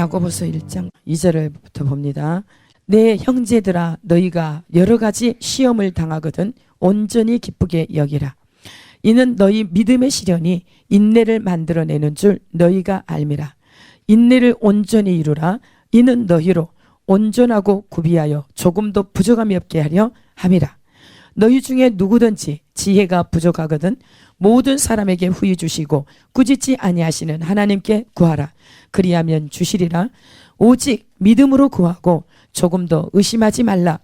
야고보서 1장 2절부터 봅니다. 내 형제들아 너희가 여러 가지 시험을 당하거든 온전히 기쁘게 여기라. 이는 너희 믿음의 시련이 인내를 만들어내는 줄 너희가 알미라. 인내를 온전히 이루라. 이는 너희로 온전하고 구비하여 조금도 부족함이 없게 하려 함이라. 너희 중에 누구든지 지혜가 부족하거든 모든 사람에게 후히 주시고 꾸짖지 아니하시는 하나님께 구하라. 그리하면 주시리라. 오직 믿음으로 구하고 조금도 의심하지 말라.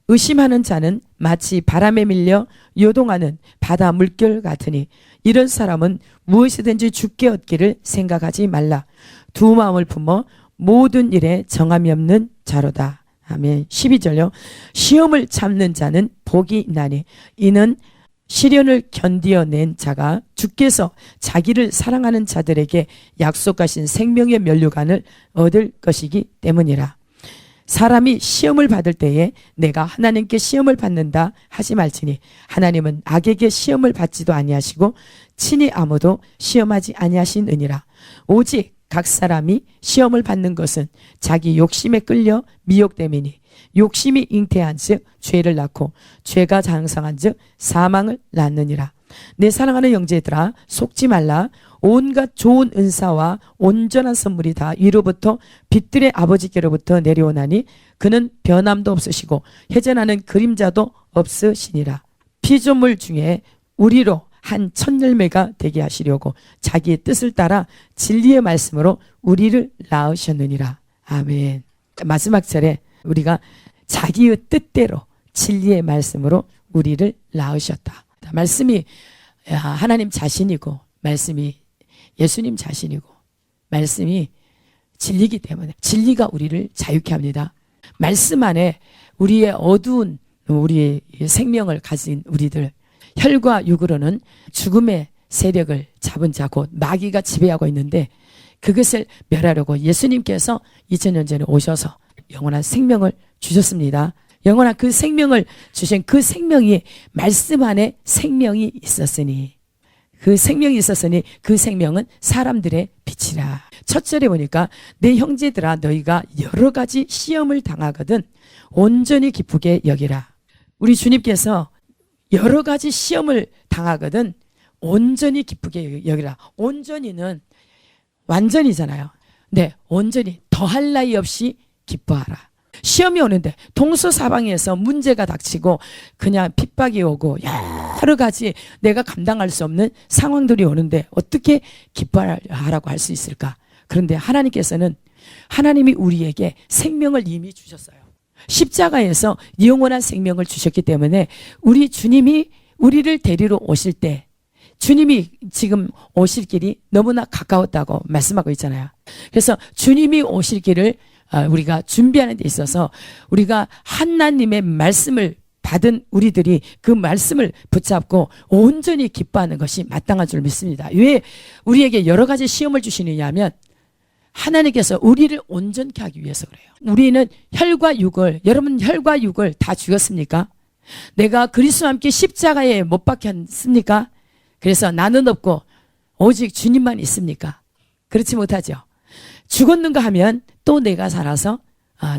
의심하는 자는 마치 바람에 밀려 요동하는 바다 물결 같으니 이런 사람은 무엇이든지 죽게 얻기를 생각하지 말라. 두 마음을 품어 모든 일에 정함이 없는 자로다. 아멘. 12절요. 시험을 참는 자는 복이 있나니 이는 시련을 견디어낸 자가 주께서 자기를 사랑하는 자들에게 약속하신 생명의 면류관을 얻을 것이기 때문이라. 사람이 시험을 받을 때에 내가 하나님께 시험을 받는다 하지 말지니 하나님은 악에게 시험을 받지도 아니하시고 친히 아무도 시험하지 아니하시느니라. 오직 각 사람이 시험을 받는 것은 자기 욕심에 끌려 미혹됨이니 욕심이 잉태한 즉 죄를 낳고 죄가 장성한 즉 사망을 낳느니라. 내 사랑하는 형제들아 속지 말라. 온갖 좋은 은사와 온전한 선물이 다 위로부터 빛들의 아버지께로부터 내려오나니 그는 변함도 없으시고 회전하는 그림자도 없으시니라. 피조물 중에 우리로 한 첫열매가 되게 하시려고 자기의 뜻을 따라 진리의 말씀으로 우리를 낳으셨느니라. 아멘. 마지막 절에 우리가 자기의 뜻대로 진리의 말씀으로 우리를 낳으셨다. 말씀이 하나님 자신이고 말씀이 예수님 자신이고 말씀이 진리이기 때문에 진리가 우리를 자유케 합니다. 말씀 안에 우리의 어두운 우리의 생명을 가진 우리들 혈과 육으로는 죽음의 세력을 잡은 자 곧 마귀가 지배하고 있는데 그것을 멸하려고 예수님께서 2000년 전에 오셔서 영원한 생명을 주셨습니다. 영원한 그 생명을 주신 그 생명이 말씀 안에 생명이 있었으니 그 생명은 사람들의 빛이라. 첫 절에 보니까 내 형제들아 너희가 여러 가지 시험을 당하거든 온전히 기쁘게 여기라. 우리 주님께서 여러 가지 시험을 당하거든 온전히 기쁘게 여기라. 온전히는 완전이잖아요. 네, 온전히 더할 나위 없이 기뻐하라. 시험이 오는데 동서사방에서 문제가 닥치고 그냥 핍박이 오고 여러 가지 내가 감당할 수 없는 상황들이 오는데 어떻게 기뻐하라고 할 수 있을까? 그런데 하나님께서는 하나님이 우리에게 생명을 이미 주셨어요. 십자가에서 영원한 생명을 주셨기 때문에 우리 주님이 우리를 데리러 오실 때 주님이 지금 오실 길이 너무나 가까웠다고 말씀하고 있잖아요. 그래서 주님이 오실 길을 우리가 준비하는 데 있어서 우리가 하나님의 말씀을 받은 우리들이 그 말씀을 붙잡고 온전히 기뻐하는 것이 마땅한 줄 믿습니다. 왜 우리에게 여러 가지 시험을 주시느냐 하면 하나님께서 우리를 온전케 하기 위해서 그래요. 우리는 혈과 육을 여러분 혈과 육을 다 죽였습니까? 내가 그리스도와 함께 십자가에 못 박혔습니까? 그래서 나는 없고 오직 주님만 있습니까? 그렇지 못하죠. 죽었는가 하면 또 내가 살아서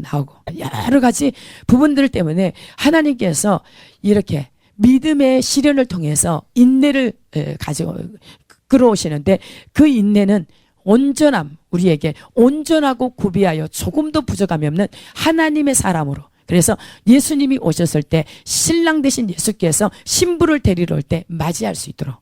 나오고 여러 가지 부분들 때문에 하나님께서 이렇게 믿음의 시련을 통해서 인내를 가지고 끌어오시는데 그 인내는 온전함 우리에게 온전하고 구비하여 조금도 부족함이 없는 하나님의 사람으로 그래서 예수님이 오셨을 때 신랑 되신 예수께서 신부를 데리러 올 때 맞이할 수 있도록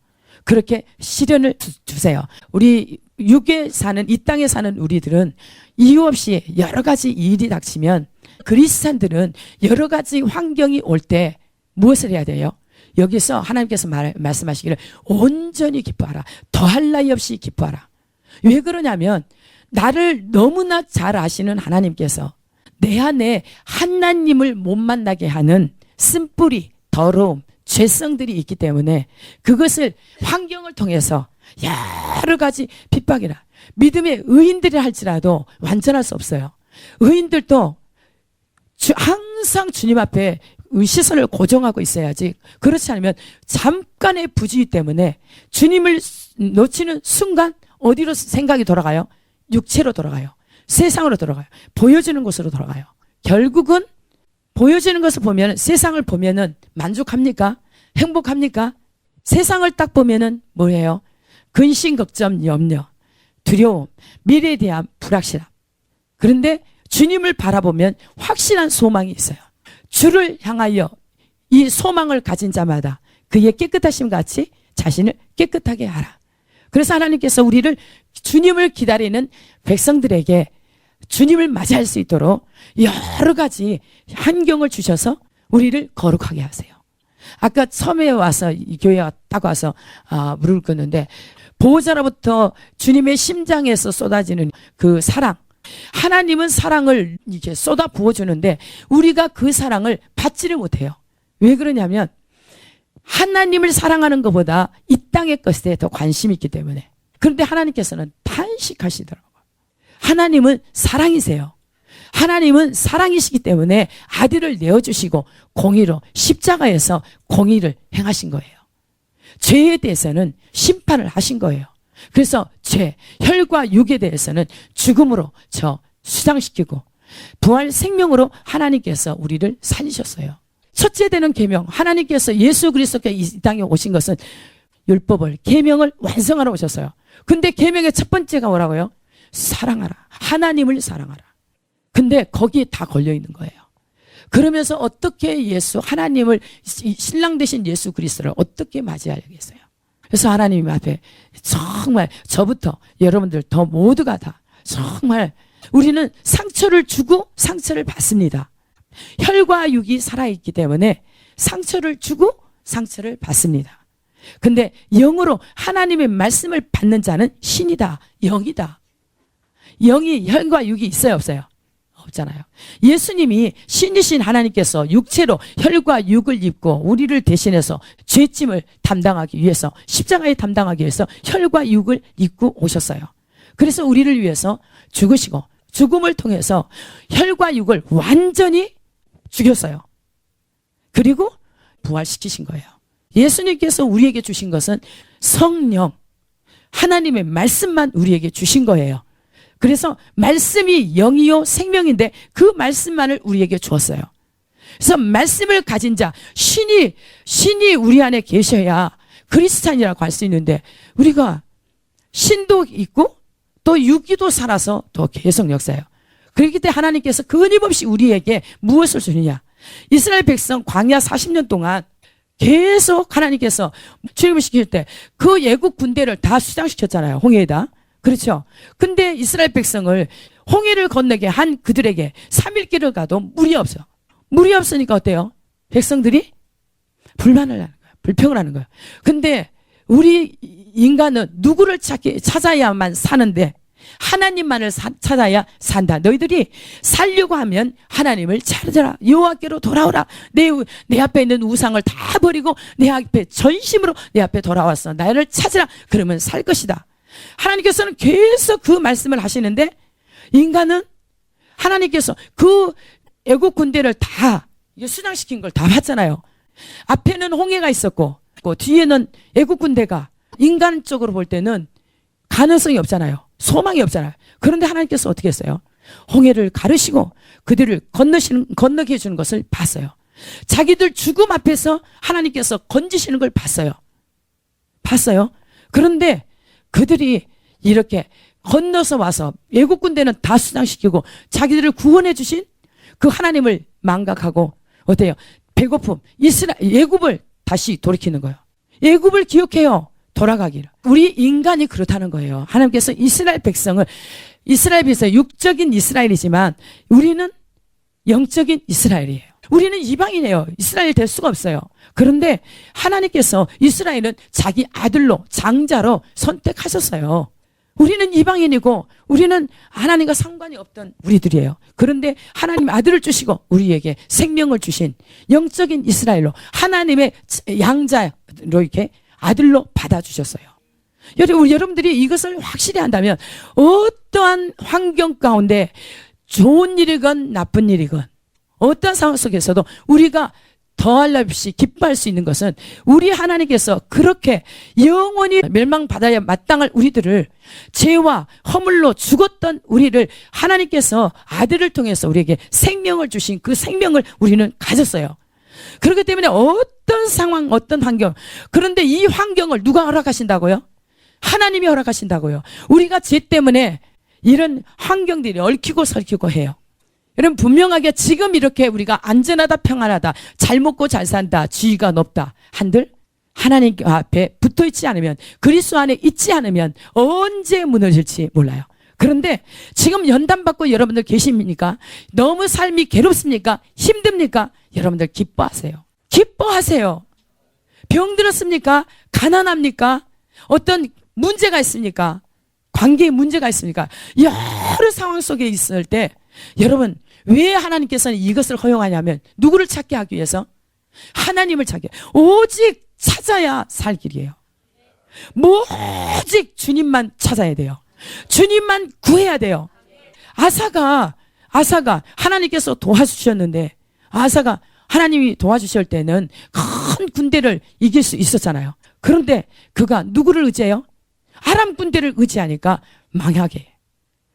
그렇게 시련을 주세요. 우리 육에 사는 이 땅에 사는 우리들은 이유 없이 여러 가지 일이 닥치면 그리스찬들은 여러 가지 환경이 올 때 무엇을 해야 돼요? 여기서 하나님께서 말씀하시기를 온전히 기뻐하라. 더할 나위 없이 기뻐하라. 왜 그러냐면 나를 너무나 잘 아시는 하나님께서 내 안에 하나님을 못 만나게 하는 쓴뿌리, 더러움, 죄성들이 있기 때문에 그것을 환경을 통해서 여러 가지 핍박이나 믿음의 의인들이 할지라도 완전할 수 없어요. 의인들도 항상 주님 앞에 시선을 고정하고 있어야지 그렇지 않으면 잠깐의 부주의 때문에 주님을 놓치는 순간 어디로 생각이 돌아가요? 육체로 돌아가요. 세상으로 돌아가요. 보여지는 곳으로 돌아가요. 결국은 보여지는 것을 보면, 세상을 보면은 만족합니까? 행복합니까? 세상을 딱 보면은 뭐예요? 근심, 걱정, 염려, 두려움, 미래에 대한 불확실함. 그런데 주님을 바라보면 확실한 소망이 있어요. 주를 향하여 이 소망을 가진 자마다 그의 깨끗하심 같이 자신을 깨끗하게 하라. 그래서 하나님께서 우리를, 주님을 기다리는 백성들에게 주님을 맞이할 수 있도록 여러 가지 환경을 주셔서 우리를 거룩하게 하세요. 아까 처음에 와서, 이 교회에 딱 와서 물을 끄는데, 보호자로부터 주님의 심장에서 쏟아지는 그 사랑, 하나님은 사랑을 이렇게 쏟아 부어주는데 우리가 그 사랑을 받지를 못해요. 왜 그러냐면 하나님을 사랑하는 것보다 이 땅의 것에 더 관심이 있기 때문에. 그런데 하나님께서는 탄식하시더라고요. 하나님은 사랑이세요. 하나님은 사랑이시기 때문에 아들을 내어주시고 공의로 십자가에서 공의를 행하신 거예요. 죄에 대해서는 심판을 하신 거예요. 그래서 죄, 혈과 육에 대해서는 죽음으로 수장시키고 부활 생명으로 하나님께서 우리를 살리셨어요. 첫째 되는 계명, 하나님께서 예수 그리스도께 이 땅에 오신 것은 율법을, 계명을 완성하러 오셨어요. 근데 계명의 첫 번째가 뭐라고요? 사랑하라. 하나님을 사랑하라. 근데 거기에 다 걸려 있는 거예요. 그러면서 어떻게 하나님을, 신랑 되신 예수 그리스도를 어떻게 맞이하려겠어요? 그래서 하나님 앞에 정말 저부터 여러분들 더 모두가 다 정말 우리는 상처를 주고 상처를 받습니다. 혈과 육이 살아있기 때문에 상처를 주고 상처를 받습니다. 근데 영으로 하나님의 말씀을 받는 자는 신이다, 영이다. 영이, 혈과 육이 있어요, 없어요? 없잖아요. 예수님이 신이신 하나님께서 육체로 혈과 육을 입고 우리를 대신해서 죄짐을 담당하기 위해서, 십자가에 담당하기 위해서 혈과 육을 입고 오셨어요. 그래서 우리를 위해서 죽으시고 죽음을 통해서 혈과 육을 완전히 죽였어요. 그리고 부활시키신 거예요. 예수님께서 우리에게 주신 것은 성령, 하나님의 말씀만 우리에게 주신 거예요. 그래서 말씀이 영이요 생명인데 그 말씀만을 우리에게 주었어요. 그래서 말씀을 가진 자, 신이 우리 안에 계셔야 그리스찬이라고 할 수 있는데, 우리가 신도 있고 또 육기도 살아서 또 계속 역사해요. 그렇기 때문에 하나님께서 끊임없이 우리에게 무엇을 주느냐? 이스라엘 백성 광야 40년 동안 계속 하나님께서 출애굽을 시킬 때 그 애국 군대를 다 수장시켰잖아요. 홍해에다. 그렇죠. 근데 이스라엘 백성을 홍해를 건너게 한 그들에게 3일 길을 가도 물이 없어요. 물이 없으니까 어때요? 백성들이 불만을 하는 거예요. 불평을 하는 거예요. 근데 우리 인간은 누구를 찾아야만 사는데 하나님만을 찾아야 산다. 너희들이 살려고 하면 하나님을 찾으라. 여호와께로 돌아오라. 내 앞에 있는 우상을 다 버리고 내 앞에 전심으로 내 앞에 돌아왔어. 나를 찾으라. 그러면 살 것이다. 하나님께서는 계속 그 말씀을 하시는데, 인간은 하나님께서 그 애국 군대를 다 수장시킨 걸 다 봤잖아요. 앞에는 홍해가 있었고 뒤에는 애국 군대가, 인간적으로 볼 때는 가능성이 없잖아요. 소망이 없잖아요. 그런데 하나님께서 어떻게 했어요? 홍해를 가르시고 그들을 건너게 해주는 것을 봤어요. 자기들 죽음 앞에서 하나님께서 건지시는 걸 봤어요. 그런데 그들이 이렇게 건너서 와서 애국 군대는 다 수장시키고 자기들을 구원해 주신 그 하나님을 망각하고 어때요? 배고픔, 애굽을 다시 돌이키는 거예요. 애굽을 기억해요. 돌아가기를. 우리 인간이 그렇다는 거예요. 하나님께서 이스라엘 백성을, 이스라엘에서 육적인 이스라엘이지만 우리는 영적인 이스라엘이에요. 우리는 이방인이에요. 이스라엘 될 수가 없어요. 그런데 하나님께서 이스라엘은 자기 아들로, 장자로 선택하셨어요. 우리는 이방인이고 우리는 하나님과 상관이 없던 우리들이에요. 그런데 하나님 아들을 주시고 우리에게 생명을 주신 영적인 이스라엘로, 하나님의 양자로 이렇게 아들로 받아주셨어요. 여러분들이 이것을 확실히 한다면 어떠한 환경 가운데 좋은 일이건 나쁜 일이건 어떤 상황 속에서도 우리가 더할 날 없이 기뻐할 수 있는 것은 우리 하나님께서 그렇게 영원히 멸망받아야 마땅할 우리들을 죄와 허물로 죽었던 우리를 하나님께서 아들을 통해서 우리에게 생명을 주신 그 생명을 우리는 가졌어요. 그렇기 때문에 어떤 상황, 어떤 환경, 그런데 이 환경을 누가 허락하신다고요? 하나님이 허락하신다고요. 우리가 죄 때문에 이런 환경들이 얽히고 설키고 해요. 여러분, 분명하게 지금 이렇게 우리가 안전하다, 평안하다, 잘 먹고 잘 산다, 지위가 높다 한들 하나님 앞에 붙어 있지 않으면, 그리스도 안에 있지 않으면 언제 무너질지 몰라요. 그런데 지금 연단받고 여러분들 계십니까? 너무 삶이 괴롭습니까? 힘듭니까? 여러분들 기뻐하세요. 기뻐하세요. 병들었습니까? 가난합니까? 어떤 문제가 있습니까? 관계에 문제가 있습니까? 여러 상황 속에 있을 때 여러분, 왜 하나님께서는 이것을 허용하냐면 누구를 찾게 하기 위해서? 하나님을 찾게. 오직 찾아야 살 길이에요. 오직 주님만 찾아야 돼요. 주님만 구해야 돼요. 아사가 하나님께서 도와주셨는데, 아사가 하나님이 도와주실 때는 큰 군대를 이길 수 있었잖아요. 그런데 그가 누구를 의지해요? 아람 군대를 의지하니까 망하게.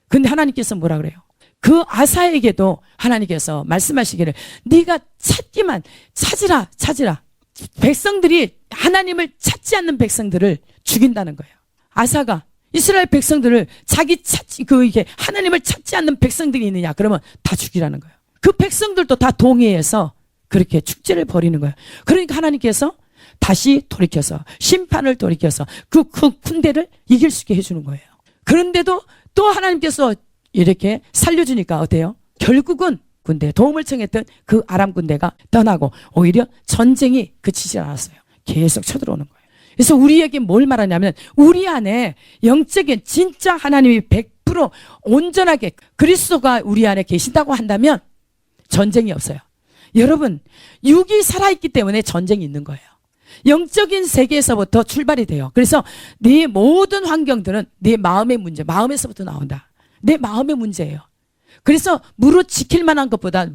근데 하나님께서 뭐라 그래요? 그 아사에게도 하나님께서 말씀하시기를 네가 찾기만 찾으라. 백성들이 하나님을 찾지 않는 백성들을 죽인다는 거예요. 아사가 이스라엘 백성들을 이게 하나님을 찾지 않는 백성들이 있느냐? 그러면 다 죽이라는 거예요. 그 백성들도 다 동의해서 그렇게 축제를 벌이는 거예요. 그러니까 하나님께서 다시 돌이켜서 심판을 돌이켜서 그 군대를 이길 수 있게 해주는 거예요. 그런데도 또 하나님께서 이렇게 살려주니까 어때요? 결국은 군대에 도움을 청했던 그 아람 군대가 떠나고 오히려 전쟁이 그치지 않았어요. 계속 쳐들어오는 거예요. 그래서 우리에게 뭘 말하냐면 우리 안에 영적인 진짜 하나님이 100% 온전하게 그리스도가 우리 안에 계신다고 한다면 전쟁이 없어요. 여러분, 육이 살아있기 때문에 전쟁이 있는 거예요. 영적인 세계에서부터 출발이 돼요. 그래서 네 모든 환경들은 네 마음의 문제, 마음에서부터 나온다. 내 마음의 문제예요. 그래서 무릇 지킬 만한 것보다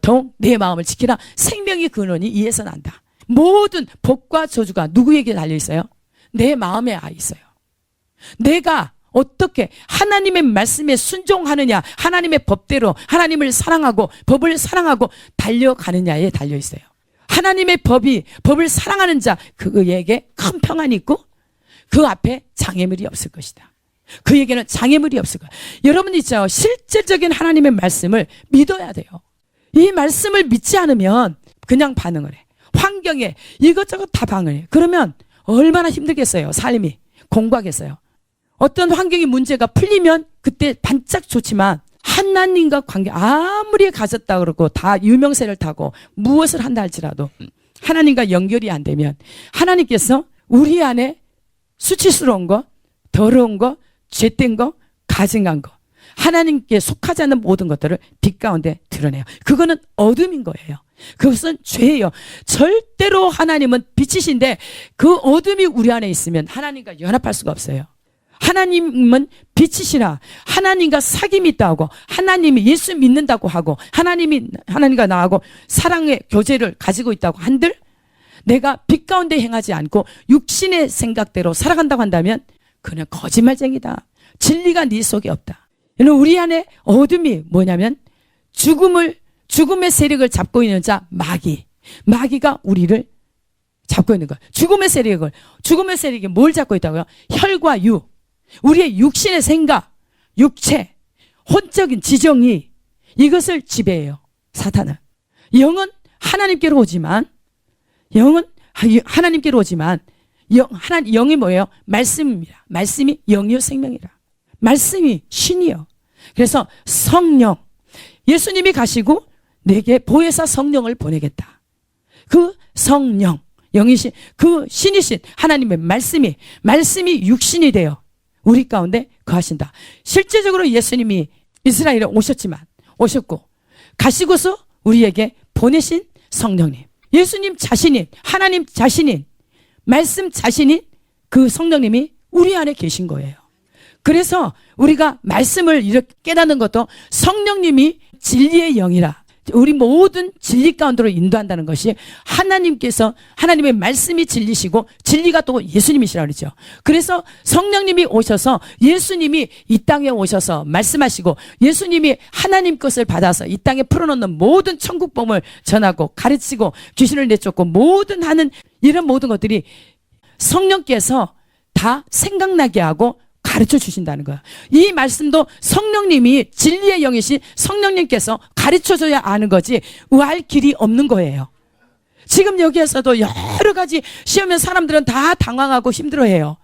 더욱 내 마음을 지키라. 생명의 근원이 이에서 난다. 모든 복과 저주가 누구에게 달려있어요? 내 마음에 있어요. 내가 어떻게 하나님의 말씀에 순종하느냐, 하나님의 법대로 하나님을 사랑하고 법을 사랑하고 달려가느냐에 달려있어요. 하나님의 법을 사랑하는 자, 그에게 큰 평안이 있고 그 앞에 장애물이 없을 것이다. 그에게는 장애물이 없을 거예요. 여러분 있죠, 실질적인 하나님의 말씀을 믿어야 돼요. 이 말씀을 믿지 않으면 그냥 반응을 해. 환경에 이것저것 다 반응해. 그러면 얼마나 힘들겠어요. 삶이 공부하겠어요. 어떤 환경의 문제가 풀리면 그때 반짝 좋지만 하나님과 관계 아무리 가졌다 그러고 다 유명세를 타고 무엇을 한다 할지라도 하나님과 연결이 안 되면 하나님께서 우리 안에 수치스러운 거, 더러운 거, 죄된 거, 가증한 거, 하나님께 속하지 않는 모든 것들을 빛 가운데 드러내요. 그거는 어둠인 거예요. 그것은 죄예요. 절대로 하나님은 빛이신데 그 어둠이 우리 안에 있으면 하나님과 연합할 수가 없어요. 하나님은 빛이시라. 하나님과 사귐이 있다고, 하나님이 예수 믿는다고 하고, 하나님과 나하고 사랑의 교제를 가지고 있다고 한들 내가 빛 가운데 행하지 않고 육신의 생각대로 살아간다고 한다면 그는 거짓말쟁이다. 진리가 네 속에 없다. 우리 안에 어둠이 뭐냐면 죽음의 세력을 잡고 있는 자, 마귀가 우리를 잡고 있는 거야. 죽음의 세력이 뭘 잡고 있다고요? 혈과 유, 우리의 육신의 생각, 육체, 혼적인 지정이 이것을 지배해요. 사탄은. 영은 하나님께로 오지만 영이 뭐예요? 말씀입니다. 말씀이 영이요 생명이라. 말씀이 신이요. 그래서 성령, 예수님이 가시고 내게 보혜사 성령을 보내겠다. 그 성령, 영이신, 그 신이신 하나님의 말씀이 육신이 되어 우리 가운데 거하신다. 실제적으로 예수님이 이스라엘에 오셨고 가시고서 우리에게 보내신 성령님, 예수님 자신인, 하나님 자신인, 말씀 자신인 그 성령님이 우리 안에 계신 거예요. 그래서 우리가 말씀을 이렇게 깨닫는 것도 성령님이 진리의 영이라, 우리 모든 진리 가운데로 인도한다는 것이 하나님께서 하나님의 말씀이 진리시고 진리가 또 예수님이시라고 그러죠. 그래서 성령님이 오셔서 예수님이 이 땅에 오셔서 말씀하시고 예수님이 하나님 것을 받아서 이 땅에 풀어놓는 모든 천국복음을 전하고 가르치고 귀신을 내쫓고 모든 하는 이런 모든 것들이 성령께서 다 생각나게 하고 가르쳐 주신다는 거야. 이 말씀도 성령님이 진리의 영이신 성령님께서 가르쳐 줘야 아는 거지 의할 길이 없는 거예요. 지금 여기에서도 여러 가지 시험에 사람들은 다 당황하고 힘들어해요.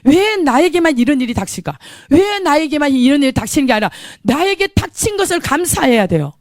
왜 나에게만 이런 일이 닥칠까? 왜 나에게만 이런 일이 닥치는 게 아니라 나에게 닥친 것을 감사해야 돼요.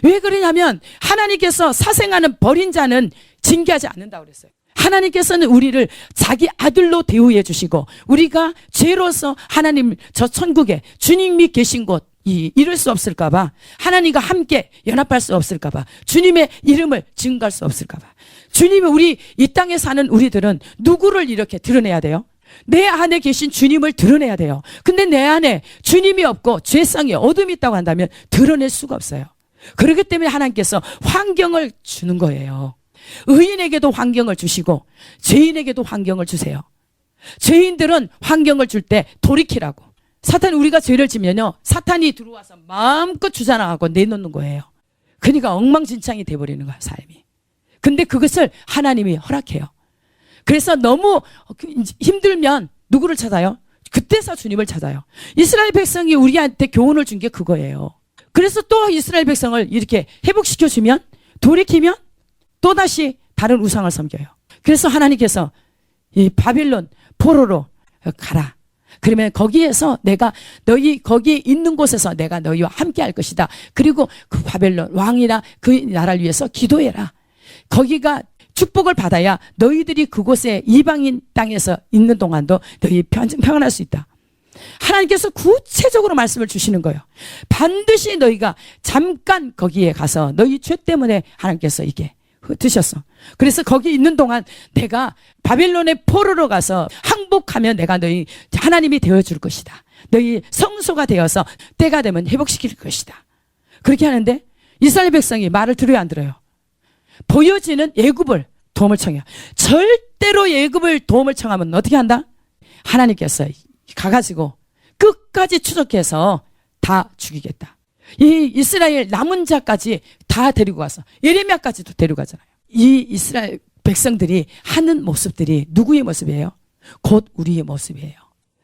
왜 그러냐면 하나님께서 사생하는 버린 자는 징계하지 않는다고 그랬어요. 하나님께서는 우리를 자기 아들로 대우해 주시고 우리가 죄로서 하나님 저 천국에 주님이 계신 곳 이룰 수 없을까 봐 하나님과 함께 연합할 수 없을까 봐 주님의 이름을 증거할 수 없을까 봐 주님이 우리 이 땅에 사는 우리들은 누구를 이렇게 드러내야 돼요? 내 안에 계신 주님을 드러내야 돼요. 근데 내 안에 주님이 없고 죄성이 어둠이 있다고 한다면 드러낼 수가 없어요. 그렇기 때문에 하나님께서 환경을 주는 거예요. 의인에게도 환경을 주시고 죄인에게도 환경을 주세요. 죄인들은 환경을 줄 때 돌이키라고. 사탄이 우리가 죄를 지면요 사탄이 들어와서 마음껏 주장하고 내놓는 거예요. 그러니까 엉망진창이 돼버리는 거야 삶이. 근데 그것을 하나님이 허락해요. 그래서 너무 힘들면 누구를 찾아요? 그때서 주님을 찾아요. 이스라엘 백성이 우리한테 교훈을 준 게 그거예요. 그래서 또 이스라엘 백성을 이렇게 회복시켜주면 돌이키면 또다시 다른 우상을 섬겨요. 그래서 하나님께서 이 바빌론 포로로 가라. 그러면 거기에서 내가 너희 거기에 있는 곳에서 내가 너희와 함께 할 것이다. 그리고 그 바벨론 왕이나 그 나라를 위해서 기도해라. 거기가 축복을 받아야 너희들이 그곳에 이방인 땅에서 있는 동안도 너희 평안할 수 있다. 하나님께서 구체적으로 말씀을 주시는 거예요. 반드시 너희가 잠깐 거기에 가서 너희 죄 때문에 하나님께서 이게 드셨어. 그래서 거기 있는 동안 내가 바빌론의 포로로 가서 항복하면 내가 너희 하나님이 되어줄 것이다. 너희 성소가 되어서 때가 되면 회복시킬 것이다. 그렇게 하는데 이스라엘 백성이 말을 들어요 안 들어요? 보여지는 애굽을 도움을 청해요. 절대로 애굽을 도움을 청하면 어떻게 한다? 하나님께서 가가지고 끝까지 추적해서 다 죽이겠다. 이 이스라엘 남은 자까지 다 데리고 가서 예레미야까지도 데려가잖아요. 이 이스라엘 백성들이 하는 모습들이 누구의 모습이에요? 곧 우리의 모습이에요.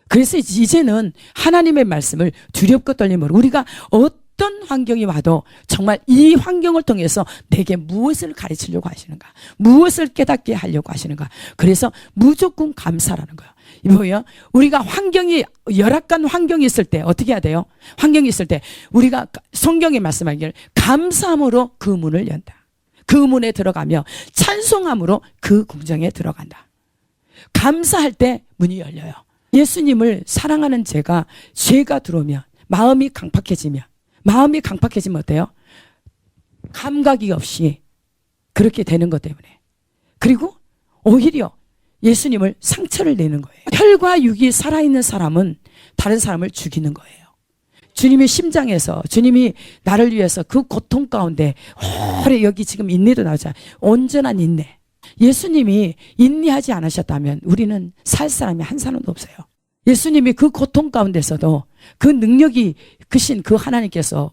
그래서 이제는 하나님의 말씀을 두렵고 떨림으로 우리가 어떤 환경이 와도 정말 이 환경을 통해서 내게 무엇을 가르치려고 하시는가, 무엇을 깨닫게 하려고 하시는가. 그래서 무조건 감사라는 거예요. 뭐예요? 우리가 환경이 열악한 환경이 있을 때 어떻게 해야 돼요? 환경이 있을 때 우리가 성경에 말씀하기를 감사함으로 그 문을 연다. 그 문에 들어가며 찬송함으로 그 궁정에 들어간다. 감사할 때 문이 열려요. 예수님을 사랑하는 죄가 들어오면 마음이 강팍해지면 어때요? 감각이 없이 그렇게 되는 것 때문에. 그리고 오히려 예수님을 상처를 내는 거예요. 혈과 육이 살아있는 사람은 다른 사람을 죽이는 거예요. 주님의 심장에서 주님이 나를 위해서 그 고통 가운데 오래 여기 지금 인내도 나오잖아요. 온전한 인내. 예수님이 인내하지 않으셨다면 우리는 살 사람이 한 사람도 없어요. 예수님이 그 고통 가운데서도 그 능력이 크신 그 하나님께서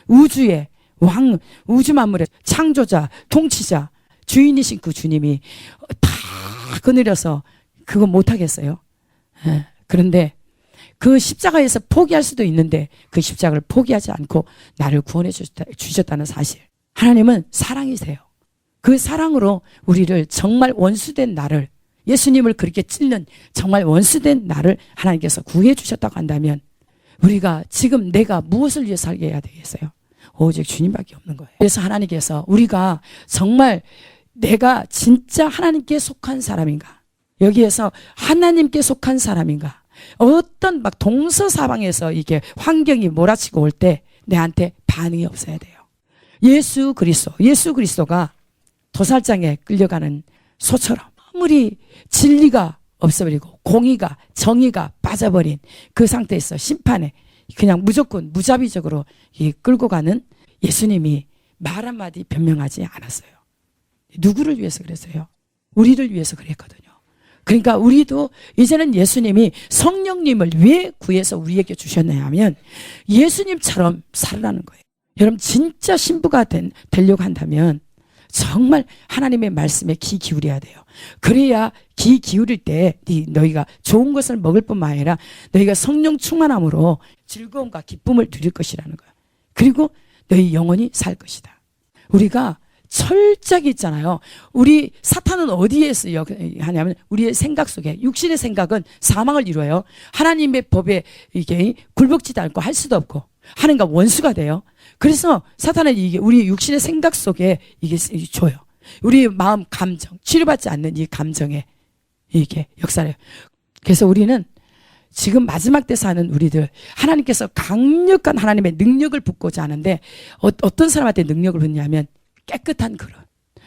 우주의 왕, 우주 만물의 창조자, 통치자, 주인이신 그 주님이 다 거느려서 그거 못하겠어요. 그런데 그 십자가에서 포기할 수도 있는데 그 십자가를 포기하지 않고 나를 구원해 주셨다는 사실. 하나님은 사랑이세요. 그 사랑으로 우리를 정말 원수된 나를, 예수님을 그렇게 찢는 정말 원수된 나를 하나님께서 구해 주셨다고 한다면 우리가 지금 내가 무엇을 위해 살게 해야 되겠어요? 오직 주님밖에 없는 거예요. 그래서 하나님께서 우리가 정말 내가 진짜 하나님께 속한 사람인가? 여기에서 하나님께 속한 사람인가? 어떤 막 동서사방에서 이게 환경이 몰아치고 올 때 내한테 반응이 없어야 돼요. 예수 그리스도가 도살장에 끌려가는 소처럼 아무리 진리가 없어버리고 공의가 정의가 빠져버린 그 상태에서 심판에 그냥 무조건 무자비적으로 끌고 가는 예수님이 말 한마디 변명하지 않았어요. 누구를 위해서 그랬어요? 우리를 위해서 그랬거든요. 그러니까 우리도 이제는 예수님이 성령님을 왜 구해서 우리에게 주셨냐 하면 예수님처럼 살으라는 거예요. 여러분 진짜 신부가 되려고 한다면 정말 하나님의 말씀에 귀 기울여야 돼요. 그래야 귀 기울일 때 너희가 좋은 것을 먹을 뿐만 아니라 너희가 성령 충만함으로 즐거움과 기쁨을 누릴 것이라는 거예요. 그리고 너희 영혼이 살 것이다. 우리가 철저하게 있잖아요. 우리 사탄은 어디에 쓰여 하냐면 우리의 생각 속에, 육신의 생각은 사망을 이루어요. 하나님의 법에 이게 굴복지도 않고 할 수도 없고 하나님과 원수가 돼요. 그래서 사탄은 이게 우리 육신의 생각 속에 이게 줘요. 우리 마음 감정, 치료받지 않는 이 감정에 이게 역사를 해요. 그래서 우리는 지금 마지막 때 사는 우리들, 하나님께서 강력한 하나님의 능력을 붓고자 하는데 어떤 사람한테 능력을 붓냐면 깨끗한 그릇,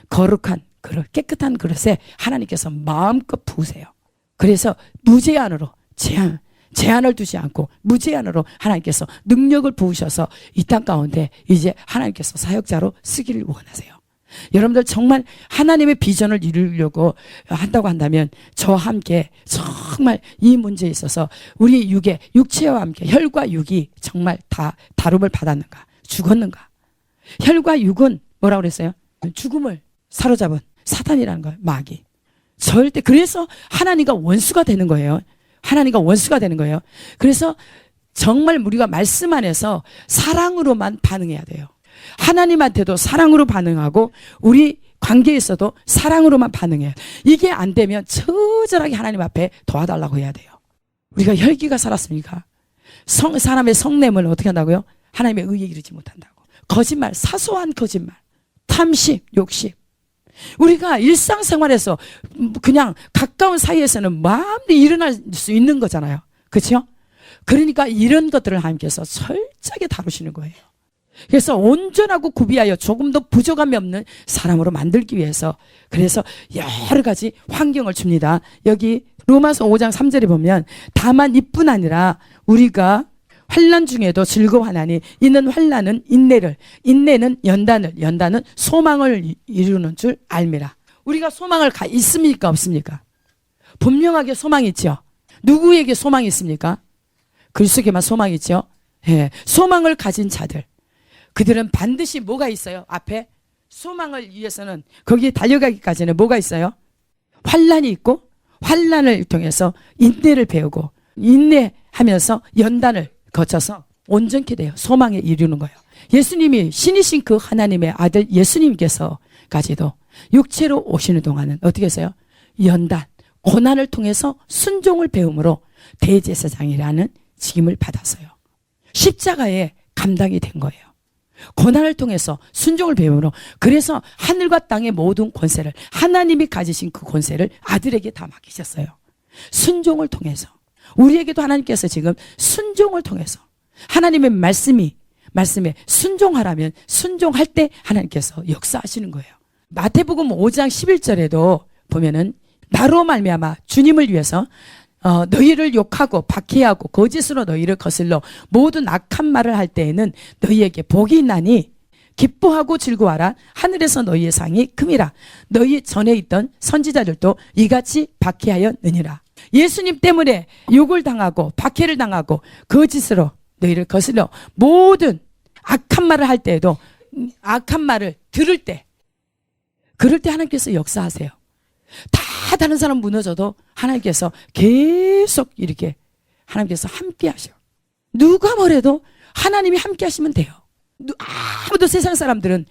거룩한 그릇, 깨끗한 그릇에 하나님께서 마음껏 부으세요. 그래서 무제한으로 제한을 두지 않고 무제한으로 하나님께서 능력을 부으셔서 이 땅 가운데 이제 하나님께서 사역자로 쓰기를 원하세요. 여러분들 정말 하나님의 비전을 이루려고 한다고 한다면 저와 함께 정말 이 문제에 있어서 우리 육체와 함께 혈과 육이 정말 다 다름을 받았는가, 죽었는가. 혈과 육은 뭐라고 그랬어요? 죽음을 사로잡은 사탄이라는 거예요. 마귀. 절대. 그래서 하나님과 원수가 되는 거예요. 하나님과 원수가 되는 거예요. 그래서 정말 우리가 말씀 안에서 사랑으로만 반응해야 돼요. 하나님한테도 사랑으로 반응하고 우리 관계에서도 사랑으로만 반응해요. 이게 안 되면 처절하게 하나님 앞에 도와달라고 해야 돼요. 우리가 혈기가 살았습니까? 사람의 성냄을 어떻게 한다고요? 하나님의 의에 이르지 못한다고. 거짓말, 사소한 거짓말, 탐심, 욕심. 우리가 일상생활에서 그냥 가까운 사이에서는 마음대로 일어날 수 있는 거잖아요. 그렇죠? 그러니까 이런 것들을 하나님께서 철저하게 다루시는 거예요. 그래서 온전하고 구비하여 조금도 부족함이 없는 사람으로 만들기 위해서 그래서 여러 가지 환경을 줍니다. 여기 로마서 5장 3절에 보면 다만 이뿐 아니라 우리가 환난 중에도 즐거워하나니 이는 환난은 인내를, 인내는 연단을, 연단은 소망을 이루는 줄 알미라. 우리가 소망을 있습니까 없습니까? 분명하게 소망이 있죠. 누구에게 소망이 있습니까? 그리스도에게만 소망이 있죠. 예, 소망을 가진 자들, 그들은 반드시 뭐가 있어요? 앞에 소망을 위해서는 거기에 달려가기까지는 뭐가 있어요? 환난이 있고 환난을 통해서 인내를 배우고 인내하면서 연단을 거쳐서 온전케 돼요. 소망에 이르는 거예요. 예수님이 신이신 그 하나님의 아들 예수님께서까지도 육체로 오시는 동안은 어떻게 했어요? 연단, 고난을 통해서 순종을 배움으로 대제사장이라는 직임을 받았어요. 십자가에 감당이 된 거예요. 고난을 통해서 순종을 배움으로, 그래서 하늘과 땅의 모든 권세를, 하나님이 가지신 그 권세를 아들에게 다 맡기셨어요. 순종을 통해서. 우리에게도 하나님께서 지금 순종을 통해서 하나님의 말씀에 순종하라면 순종할 때 하나님께서 역사하시는 거예요. 마태복음 5장 11절에도 보면은 나로 말미암아 주님을 위해서 너희를 욕하고 박해하고 거짓으로 너희를 거슬러 모든 악한 말을 할 때에는 너희에게 복이 있나니 기뻐하고 즐거워하라. 하늘에서 너희의 상이 큼이라. 너희 전에 있던 선지자들도 이같이 박해하였느니라. 예수님 때문에 욕을 당하고 박해를 당하고 거짓으로 너희를 거슬러 모든 악한 말을 할 때에도, 악한 말을 들을 때, 그럴 때 하나님께서 역사하세요. 다 다른 사람 무너져도 하나님께서 계속 이렇게 하나님께서 함께 하셔. 누가 뭐래도 하나님이 함께 하시면 돼요. 아무도 세상 사람들은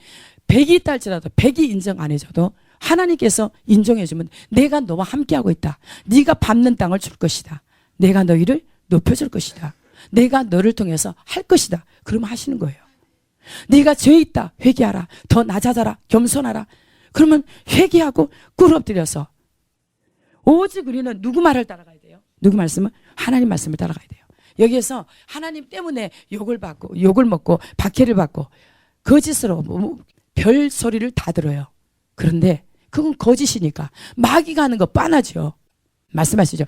100이 있다 할지라도 100이 인정 안 해줘도 하나님께서 인정해주면 내가 너와 함께하고 있다. 네가 밟는 땅을 줄 것이다. 내가 너희를 높여줄 것이다. 내가 너를 통해서 할 것이다. 그러면 하시는 거예요. 네가 죄 있다. 회개하라. 더 낮아져라. 겸손하라. 그러면 회개하고 꿇어 엎드려서, 오직 우리는 누구 말을 따라가야 돼요? 누구 말씀을? 하나님 말씀을 따라가야 돼요. 여기에서 하나님 때문에 욕을 받고 욕을 먹고 박해를 받고 거짓으로 별 소리를 다 들어요. 그런데 그건 거짓이니까 마귀가 하는 거 뻔하죠. 말씀하시죠.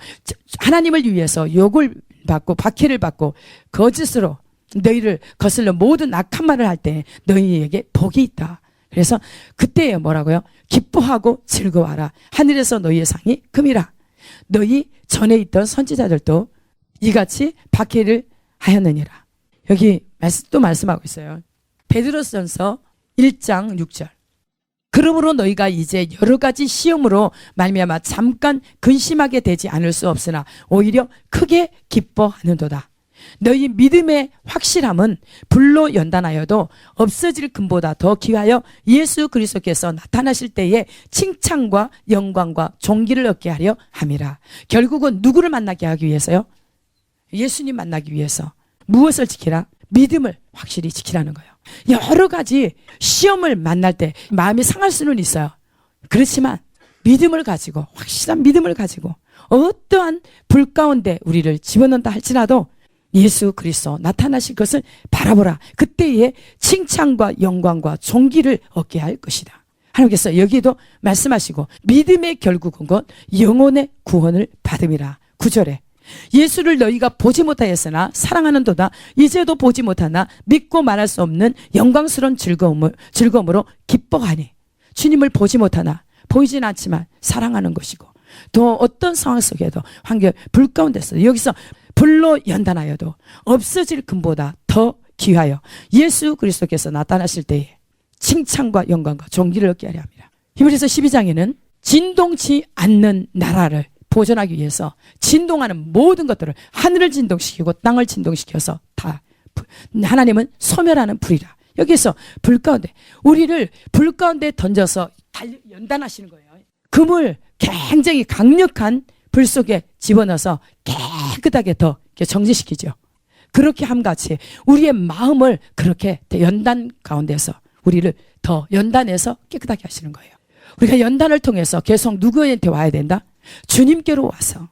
하나님을 위해서 욕을 받고 박해를 받고 거짓으로 너희를 거슬러 모든 악한 말을 할 때 너희에게 복이 있다. 그래서 그때에 뭐라고요? 기뻐하고 즐거워하라. 하늘에서 너희의 상이 금이라. 너희 전에 있던 선지자들도 이같이 박해를 하였느니라. 여기 또 말씀하고 있어요. 베드로전서 1장 6절. 그러므로 너희가 이제 여러 가지 시험으로 말미암아 잠깐 근심하게 되지 않을 수 없으나 오히려 크게 기뻐하는도다. 너희 믿음의 확실함은 불로 연단하여도 없어질 금보다 더 귀하여 예수 그리스도께서 나타나실 때에 칭찬과 영광과 존귀를 얻게 하려 함이라. 결국은 누구를 만나게 하기 위해서요? 예수님 만나기 위해서. 무엇을 지키라? 믿음을 확실히 지키라는 거예요. 여러 가지 시험을 만날 때 마음이 상할 수는 있어요. 그렇지만 믿음을 가지고, 확실한 믿음을 가지고 어떠한 불 가운데 우리를 집어넣는다 할지라도 예수 그리스도 나타나실 것을 바라보라. 그때에 칭찬과 영광과 존귀를 얻게 할 것이다. 하나님께서 여기도 말씀하시고 믿음의 결국은 곧 영혼의 구원을 받음이라. 9절에 예수를 너희가 보지 못하였으나 사랑하는도다. 이제도 보지 못하나 믿고 말할 수 없는 영광스러운 즐거움으로 기뻐하니. 주님을 보지 못하나 보이진 않지만 사랑하는 것이고, 또 어떤 상황 속에도 환경 불 가운데서 여기서 불로 연단하여도 없어질 금보다 더 귀하여 예수 그리스도께서 나타나실 때에 칭찬과 영광과 존귀를 얻게 하려 합니다. 히브리서 12장에는 진동치 않는 나라를 보존하기 위해서 진동하는 모든 것들을 하늘을 진동시키고 땅을 진동시켜서 다 하나님은 소멸하는 불이라. 여기서 불 가운데 우리를 불 가운데 던져서 연단하시는 거예요. 금을 굉장히 강력한 불 속에 집어넣어서 깨끗하게 더 정지시키죠. 그렇게 함같이 우리의 마음을 그렇게 연단 가운데서 우리를 더 연단해서 깨끗하게 하시는 거예요. 우리가 연단을 통해서 계속 누구한테 와야 된다? 주님께로 와서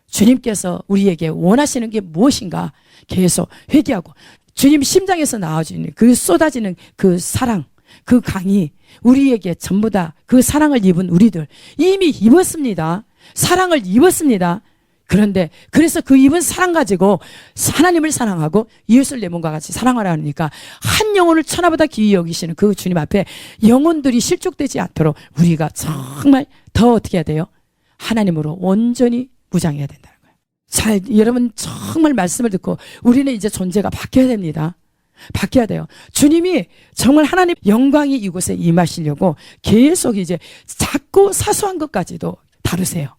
주님께서 우리에게 원하시는 게 무엇인가 계속 회개하고, 주님 심장에서 나와지는 그 쏟아지는 그 사랑, 그 강이 우리에게 전부 다 그 사랑을 입은 우리들 이미 입었습니다. 사랑을 입었습니다. 그런데 그래서 그 입은 사랑 가지고 하나님을 사랑하고 이웃을 내 몸과 같이 사랑하라 하니까 한 영혼을 천하보다 귀히 여기시는 그 주님 앞에 영혼들이 실족되지 않도록 우리가 정말 더 어떻게 해야 돼요? 하나님으로 온전히 무장해야 된다는 거예요. 잘, 여러분 정말 말씀을 듣고 우리는 이제 존재가 바뀌어야 됩니다. 바뀌어야 돼요. 주님이 정말 하나님 영광이 이곳에 임하시려고 계속 이제 작고 사소한 것까지도 다루세요.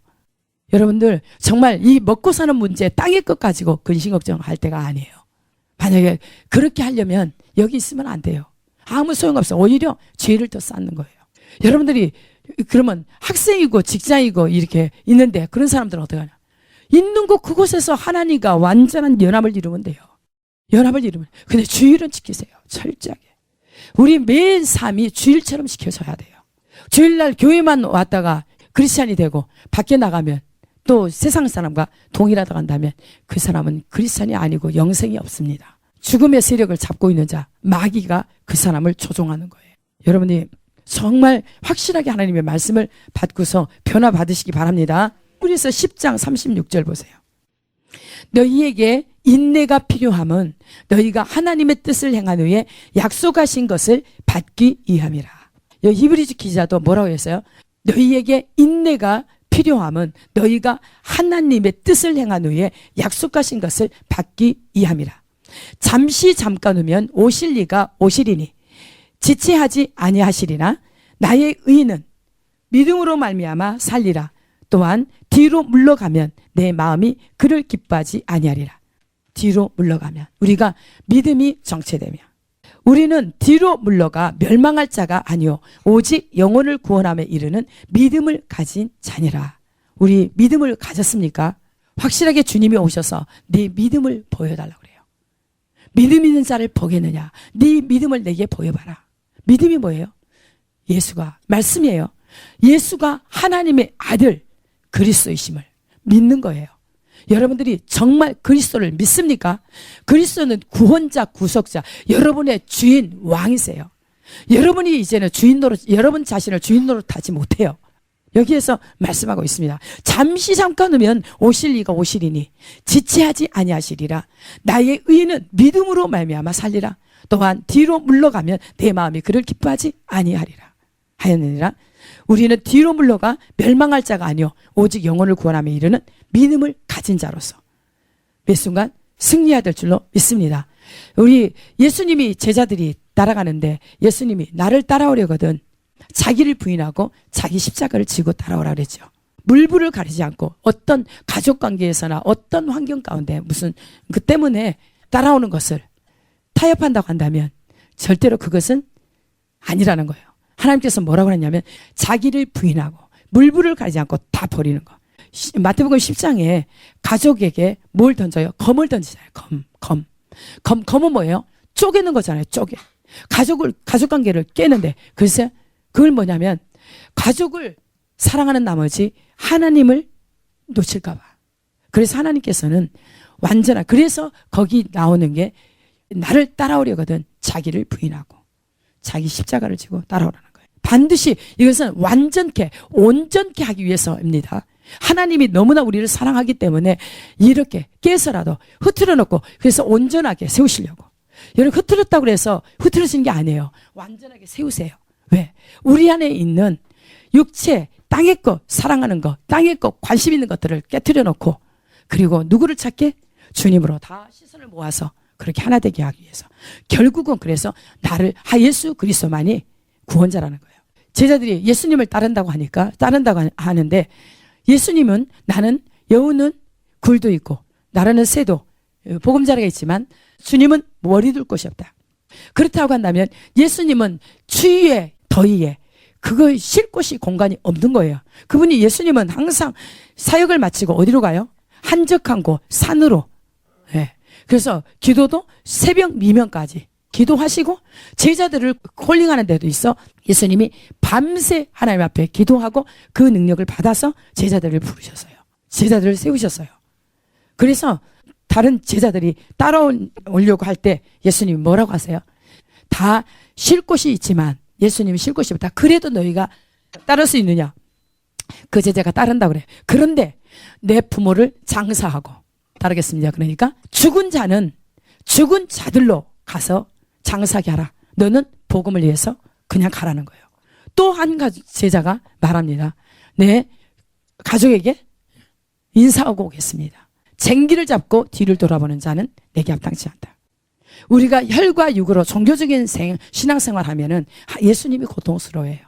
여러분들 정말 이 먹고 사는 문제, 땅의 것 가지고 근심 걱정할 때가 아니에요. 만약에 그렇게 하려면 여기 있으면 안 돼요. 아무 소용없어. 오히려 죄를 더 쌓는 거예요. 여러분들이 그러면 학생이고 직장이고 이렇게 있는데 그런 사람들은 어떻게 하냐? 있는 곳 그곳에서 하나님과 완전한 연합을 이루면 돼요. 연합을 이루면. 근데 주일은 지키세요. 철저하게. 우리 매일 삶이 주일처럼 지켜져야 돼요. 주일날 교회만 왔다가 크리스찬이 되고 밖에 나가면 또 세상 사람과 동일하다고 한다면 그 사람은 크리스찬이 아니고 영생이 없습니다. 죽음의 세력을 잡고 있는 자, 마귀가 그 사람을 조종하는 거예요. 여러분이 정말 확실하게 하나님의 말씀을 받고서 변화 받으시기 바랍니다. 히브리서 10장 36절 보세요. 너희에게 인내가 필요함은 너희가 하나님의 뜻을 행한 후에 약속하신 것을 받기 위함이라. 여기 히브리서 기자도 뭐라고 했어요? 너희에게 인내가 필요함은 너희가 하나님의 뜻을 행한 후에 약속하신 것을 받기 위함이라. 잠시 잠깐 후면 오실 리가 오시리니 지체하지 아니하시리나 나의 의인은 믿음으로 말미암아 살리라. 또한 뒤로 물러가면 내 마음이 그를 기뻐하지 아니하리라. 뒤로 물러가면 우리가 믿음이 정체되면 우리는 뒤로 물러가 멸망할 자가 아니요 오직 영혼을 구원함에 이르는 믿음을 가진 자니라. 우리 믿음을 가졌습니까? 확실하게 주님이 오셔서 네 믿음을 보여달라고 그래요. 믿음 있는 자를 보겠느냐? 네 믿음을 내게 보여봐라. 믿음이 뭐예요? 예수가 말씀이에요. 예수가 하나님의 아들 그리스도이심을 믿는 거예요. 여러분들이 정말 그리스도를 믿습니까? 그리스도는 구원자, 구속자, 여러분의 주인, 왕이세요. 여러분이 이제는 주인 노릇, 여러분 자신을 주인 노릇하지 못해요. 여기에서 말씀하고 있습니다. 잠시 잠깐이면 오실 이가 오시리니 지체하지 아니하시리라. 나의 의인은 믿음으로 말미암아 살리라. 또한 뒤로 물러가면 내 마음이 그를 기뻐하지 아니하리라 하였느니라. 우리는 뒤로 물러가 멸망할 자가 아니요 오직 영혼을 구원함에 이르는 믿음을 가진 자로서 매 순간 승리해야 될 줄로 믿습니다. 우리 예수님이 제자들이 따라가는데 예수님이 나를 따라오려거든 자기를 부인하고 자기 십자가를 지고 따라오라 그랬죠. 물불을 가리지 않고 어떤 가족관계에서나 어떤 환경 가운데 무슨 그 때문에 따라오는 것을 타협한다고 한다면 절대로 그것은 아니라는 거예요. 하나님께서 뭐라고 했냐면 자기를 부인하고 물불을 가리지 않고 다 버리는 거. 마태복음 10장에 가족에게 뭘 던져요? 검을 던지잖아요. 검은 뭐예요? 쪼개는 거잖아요. 쪼개. 가족관계를 깨는데 글쎄 그걸 뭐냐면 가족을 사랑하는 나머지 하나님을 놓칠까 봐. 그래서 하나님께서는 그래서 거기 나오는 게 나를 따라오려거든 자기를 부인하고 자기 십자가를 지고 따라오라는 거예요. 반드시 이것은 온전케 하기 위해서입니다. 하나님이 너무나 우리를 사랑하기 때문에 이렇게 깨서라도 흐트러 놓고 그래서 온전하게 세우시려고. 여러분 흐트렀다고 해서 흐트러지는 게 아니에요. 완전하게 세우세요. 왜? 우리 안에 있는 육체, 땅의 것, 사랑하는 것, 땅의 것, 관심 있는 것들을 깨트려 놓고 그리고 누구를 찾게? 주님으로 다 시선을 모아서 그렇게 하나 되게 하기 위해서. 결국은 그래서 예수 그리스도만이 구원자라는 거예요. 제자들이 예수님을 따른다고 하는데 예수님은 나는 여우는 굴도 있고 나라는 새도 보금자리가 있지만 주님은 머리 둘 곳이 없다. 그렇다고 한다면 예수님은 추위에 더위에 그걸 쉴 곳이 공간이 없는 거예요. 예수님은 항상 사역을 마치고 어디로 가요? 한적한 곳 산으로. 그래서 기도도 새벽 미명까지 기도하시고 제자들을 콜링하는 데도 있어 예수님이 밤새 하나님 앞에 기도하고 그 능력을 받아서 제자들을 부르셨어요. 제자들을 세우셨어요. 그래서 다른 제자들이 따라오려고 할 때 예수님이 뭐라고 하세요? 다 쉴 곳이 있지만 예수님이 쉴 곳이 없다. 그래도 너희가 따를 수 있느냐? 그 제자가 따른다고 그래. 그런데 내 부모를 장사하고 따르겠습니다. 그러니까 죽은 자들로 가서 장사하게 하라. 너는 복음을 위해서 그냥 가라는 거예요. 또 한 제자가 말합니다. 내 가족에게 인사하고 오겠습니다. 쟁기를 잡고 뒤를 돌아보는 자는 내게 합당치 않다. 우리가 혈과 육으로 종교적인 신앙생활 하면은 예수님이 고통스러워해요.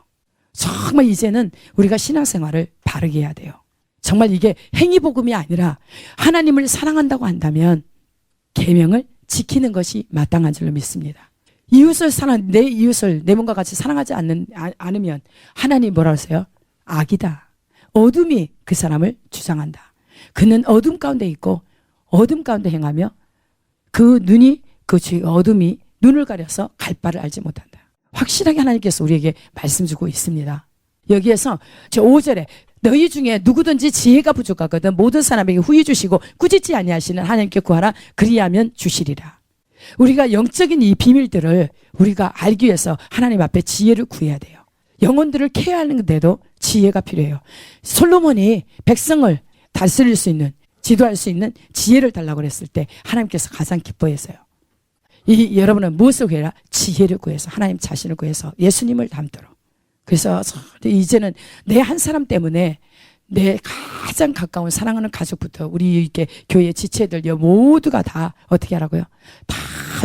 정말 이제는 우리가 신앙생활을 바르게 해야 돼요. 정말 이게 행위복음이 아니라 하나님을 사랑한다고 한다면 계명을 지키는 것이 마땅한 줄로 믿습니다. 내 이웃을 내 몸과 같이 사랑하지 않으면 하나님 뭐라 하세요? 악이다. 어둠이 그 사람을 주장한다. 그는 어둠 가운데 있고 어둠 가운데 행하며 그 어둠이 눈을 가려서 갈 바를 알지 못한다. 확실하게 하나님께서 우리에게 말씀 주고 있습니다. 여기에서 저 5절에 너희 중에 누구든지 지혜가 부족하거든 모든 사람에게 후히 주시고 꾸짖지 아니하시는 하나님께 구하라 그리하면 주시리라. 우리가 영적인 이 비밀들을 우리가 알기 위해서 하나님 앞에 지혜를 구해야 돼요. 영혼들을 케어하는데도 지혜가 필요해요. 솔로몬이 백성을 다스릴 수 있는 지도할 수 있는 지혜를 달라고 했을 때 하나님께서 가장 기뻐했어요. 여러분은 무엇을 구해라? 지혜를 구해서 하나님 자신을 구해서 예수님을 닮도록. 그래서 이제는 내 한 사람 때문에 내 가장 가까운 사랑하는 가족부터 우리 이렇게 교회 지체들 모두가 다 어떻게 하라고요? 다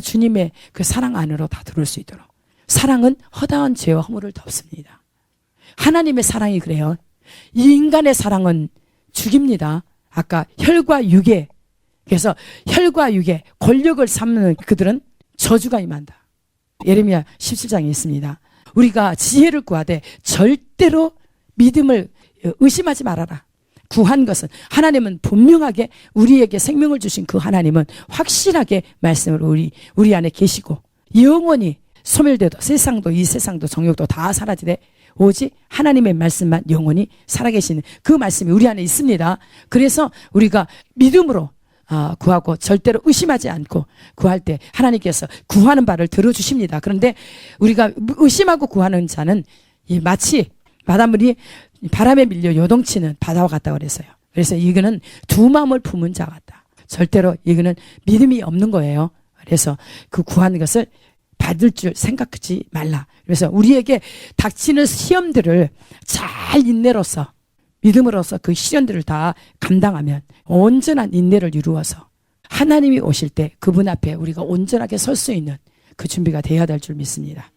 주님의 그 사랑 안으로 다 들어올 수 있도록. 사랑은 허다한 죄와 허물을 덮습니다. 하나님의 사랑이 그래요. 이 인간의 사랑은 죽입니다. 아까 혈과 육에 그래서 혈과 육에 권력을 삼는 그들은 저주가 임한다. 예레미야 17장에 있습니다. 우리가 지혜를 구하되 절대로 믿음을 의심하지 말아라. 구한 것은 하나님은 분명하게 우리에게 생명을 주신 그 하나님은 확실하게 말씀으로 우리 안에 계시고 영원히 소멸돼도 세상도 이 세상도 정욕도 다 사라지되 오직 하나님의 말씀만 영원히 살아계시는 그 말씀이 우리 안에 있습니다. 그래서 우리가 믿음으로 구하고 절대로 의심하지 않고 구할 때 하나님께서 구하는 바를 들어주십니다. 그런데 우리가 의심하고 구하는 자는 마치 바닷물이 바람에 밀려 요동치는 바다와 같다 그랬어요. 그래서 이거는 두 마음을 품은 자 같다. 절대로 이거는 믿음이 없는 거예요. 그래서 그 구한 것을 받을 줄 생각하지 말라. 그래서 우리에게 닥치는 시험들을 잘 인내로서 믿음으로써 그 시련들을 다 감당하면 온전한 인내를 이루어서 하나님이 오실 때 그분 앞에 우리가 온전하게 설 수 있는 그 준비가 되어야 될 줄 믿습니다.